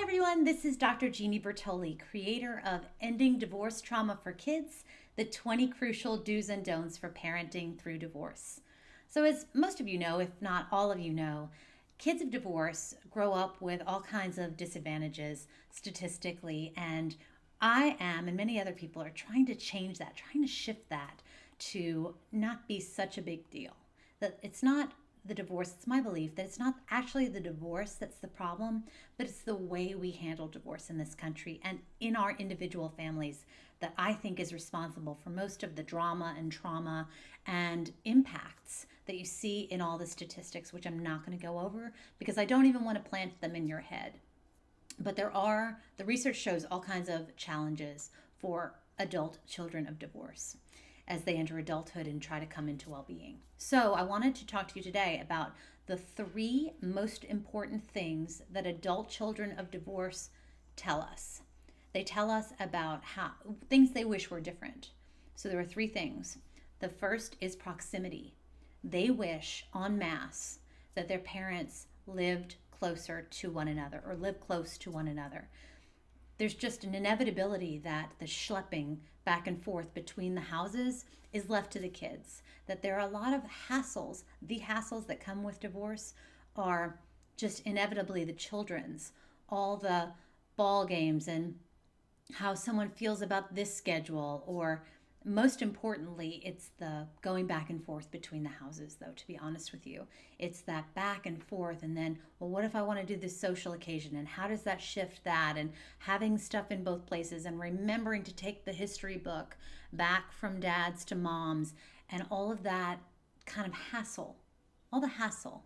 Everyone, this is Dr. Jeannie Bertoli, creator of Ending Divorce Trauma for Kids, the 20 Crucial Do's and Don'ts for Parenting Through Divorce. So, as most of you know, if not all of you know, kids of divorce grow up with all kinds of disadvantages statistically, and I am, and many other people are trying to change that, trying to shift that to not be such a big deal. That it's not the divorce, it's my belief that it's not actually the divorce that's the problem, but it's the way we handle divorce in this country and in our individual families that I think is responsible for most of the drama and trauma and impacts that you see in all the statistics, which I'm not going to go over because I don't even want to plant them in your head. But the research shows all kinds of challenges for adult children of divorce as they enter adulthood and try to come into well-being. So I wanted to talk to you today about the 3 most important things that adult children of divorce tell us. They tell us about how things they wish were different. So there are 3 things. The first is proximity. They wish en masse that their parents lived closer to one another or lived close to one another. There's just an inevitability that the schlepping back and forth between the houses is left to the kids. That there are a lot of hassles. The hassles that come with divorce are just inevitably the children's. All the ball games and how someone feels about this schedule, or most importantly, it's the going back and forth between the houses, though, to be honest with you. It's that back and forth, and then, well, what if I want to do this social occasion, and how does that shift that, and having stuff in both places, and remembering to take the history book back from dads to moms, and all of that kind of hassle. All the hassle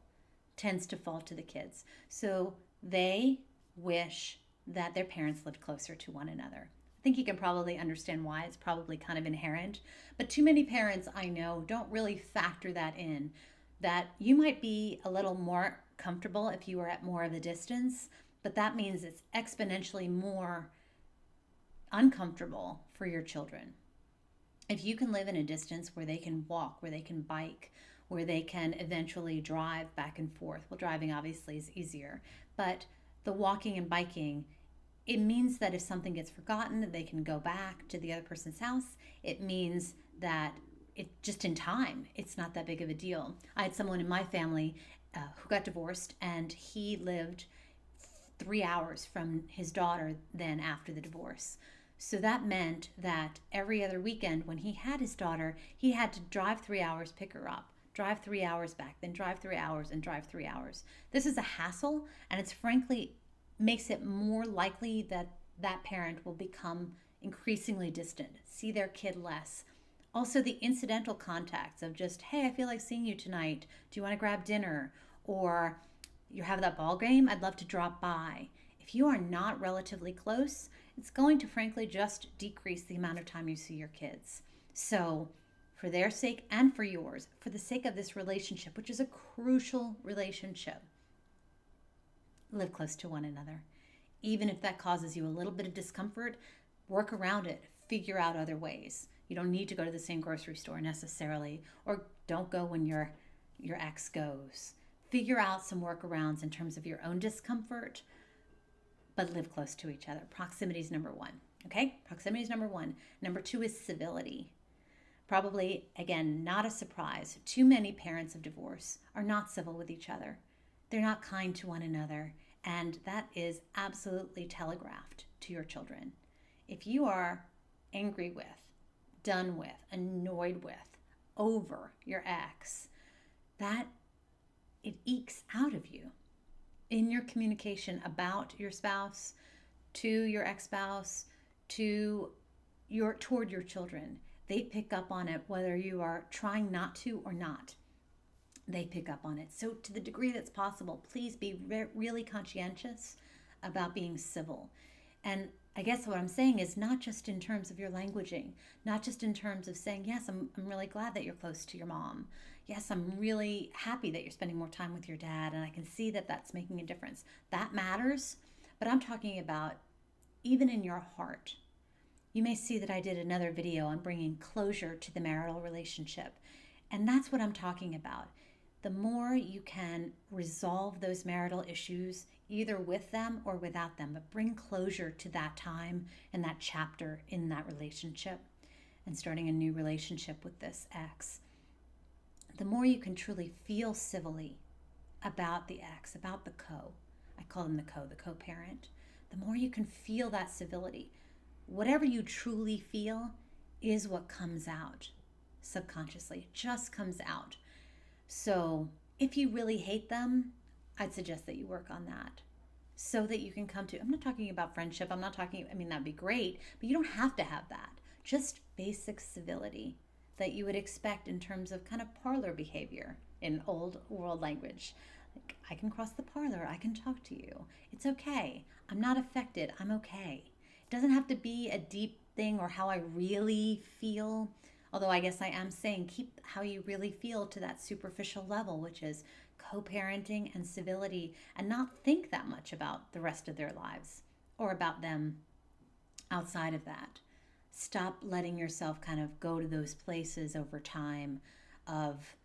tends to fall to the kids. So they wish that their parents lived closer to one another. I think you can probably understand why. It's probably kind of inherent. But too many parents I know don't really factor that in, that you might be a little more comfortable if you are at more of a distance, but that means it's exponentially more uncomfortable for your children. If you can live in a distance where they can walk, where they can bike, where they can eventually drive back and forth, well, driving obviously is easier, but the walking and biking, it means that if something gets forgotten, they can go back to the other person's house. It means that it just in time, it's not that big of a deal. I had someone in my family who got divorced, and he lived 3 hours from his daughter then after the divorce. So that meant that every other weekend when he had his daughter, he had to drive 3 hours, pick her up, drive 3 hours back, then drive 3 hours and drive 3 hours. This is a hassle, and it's frankly makes it more likely that that parent will become increasingly distant, see their kid less. Also, the incidental contacts of just, hey, I feel like seeing you tonight. Do you want to grab dinner? Or you have that ball game? I'd love to drop by. If you are not relatively close, it's going to frankly just decrease the amount of time you see your kids. So for their sake and for yours, for the sake of this relationship, which is a crucial relationship, live close to one another. Even if that causes you a little bit of discomfort, work around it. Figure out other ways. You don't need to go to the same grocery store necessarily, or don't go when your ex goes. Figure out some workarounds in terms of your own discomfort, but live close to each other. Proximity is number 1. Okay? Proximity is number 1. Number 2 is civility. Probably, again, not a surprise. Too many parents of divorce are not civil with each other. They're not kind to one another, and that is absolutely telegraphed to your children. If you are angry with, done with, annoyed with, over your ex, that it ekes out of you in your communication about your spouse, to your ex-spouse, toward your children. They pick up on it whether you are trying not to or not. They pick up on it. So to the degree that's possible, please be really conscientious about being civil. And I guess what I'm saying is not just in terms of your languaging, not just in terms of saying, yes, I'm really glad that you're close to your mom. Yes, I'm really happy that you're spending more time with your dad, and I can see that that's making a difference. That matters, but I'm talking about even in your heart. You may see that I did another video on bringing closure to the marital relationship, and that's what I'm talking about. the more you can resolve those marital issues either with them or without them, but bring closure to that time and that chapter in that relationship and starting a new relationship with this ex. The more you can truly feel civilly about the ex, about the I call them the co-parent, the more you can feel that civility. Whatever you truly feel is what comes out subconsciously. It just comes out. So if you really hate them, I'd suggest that you work on that so that you can come to, I'm not talking about friendship. I'm not talking, that'd be great, but you don't have to have that. Just basic civility that you would expect in terms of kind of parlor behavior in old world language. Like, I can cross the parlor. I can talk to you. It's okay. I'm not affected. I'm okay. It doesn't have to be a deep thing or how I really feel. Although I guess I am saying keep how you really feel to that superficial level, which is co-parenting and civility, and not think that much about the rest of their lives or about them outside of that. Stop letting yourself kind of go to those places over time of,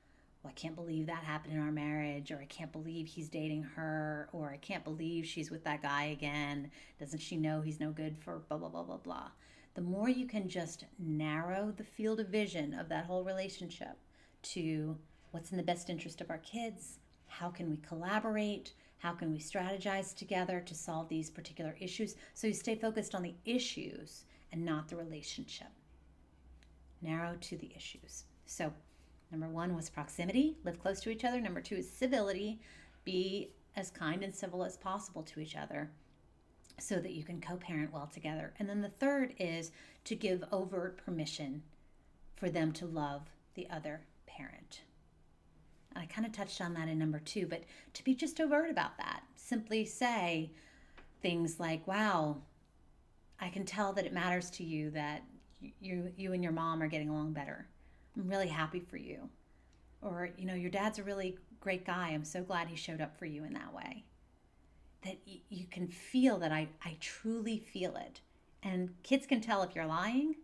well, I can't believe that happened in our marriage, or I can't believe he's dating her, or I can't believe she's with that guy again. Doesn't she know he's no good for blah, blah, blah, blah, blah. The more you can just narrow the field of vision of that whole relationship to what's in the best interest of our kids, how can we collaborate, how can we strategize together to solve these particular issues, so you stay focused on the issues and not the relationship. Narrow to the issues. So number 1 was proximity, live close to each other. Number 2 is civility, be as kind and civil as possible to each other so that you can co-parent well together. And then the third is to give overt permission for them to love the other parent. I kind of touched on that in number 2, but to be just overt about that. Simply say things like, wow, I can tell that it matters to you that you and your mom are getting along better. I'm really happy for you. Or, your dad's a really great guy. I'm so glad he showed up for you in that way. That you can feel that I truly feel it. And kids can tell if you're lying.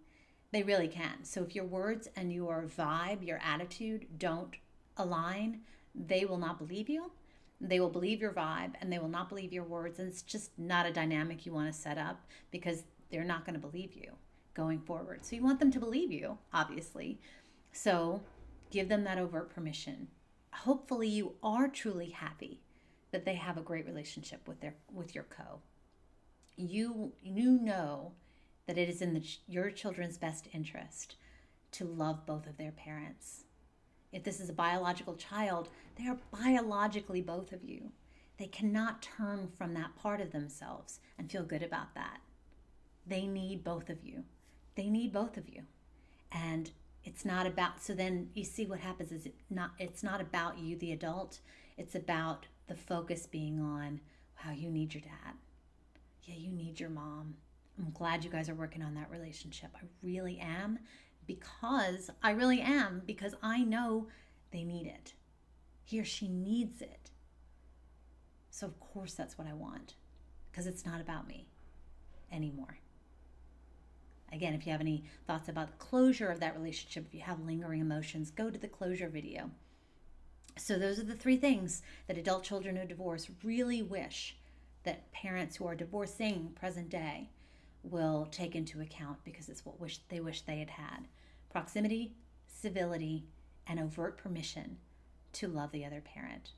They really can. So if your words and your vibe, your attitude don't align, they will not believe you. They will believe your vibe and they will not believe your words. And it's just not a dynamic you want to set up because they're not going to believe you going forward. So you want them to believe you, obviously. So give them that overt permission. Hopefully you are truly happy that they have a great relationship with your co. You know that it is in your children's best interest to love both of their parents. If this is a biological child, they are biologically both of you. They cannot turn from that part of themselves and feel good about that. They need both of you. They need both of you. And it's not about, so then you see what happens is it's not about you, the adult. It's about the focus being on, wow, you need your dad. Yeah, you need your mom. I'm glad you guys are working on that relationship. I really am, because I know they need it. He or she needs it. So of course that's what I want, because it's not about me anymore. Again, if you have any thoughts about the closure of that relationship, if you have lingering emotions, go to the closure video. So those are the 3 things that adult children who divorce really wish that parents who are divorcing present day will take into account, because it's what they wish they had had. Proximity, civility, and overt permission to love the other parent.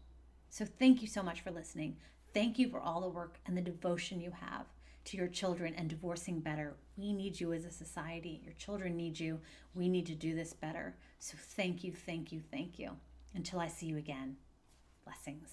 So thank you so much for listening. Thank you for all the work and the devotion you have to your children and divorcing better. We need you as a society. Your children need you. We need to do this better. So thank you, thank you, thank you. Until I see you again, blessings.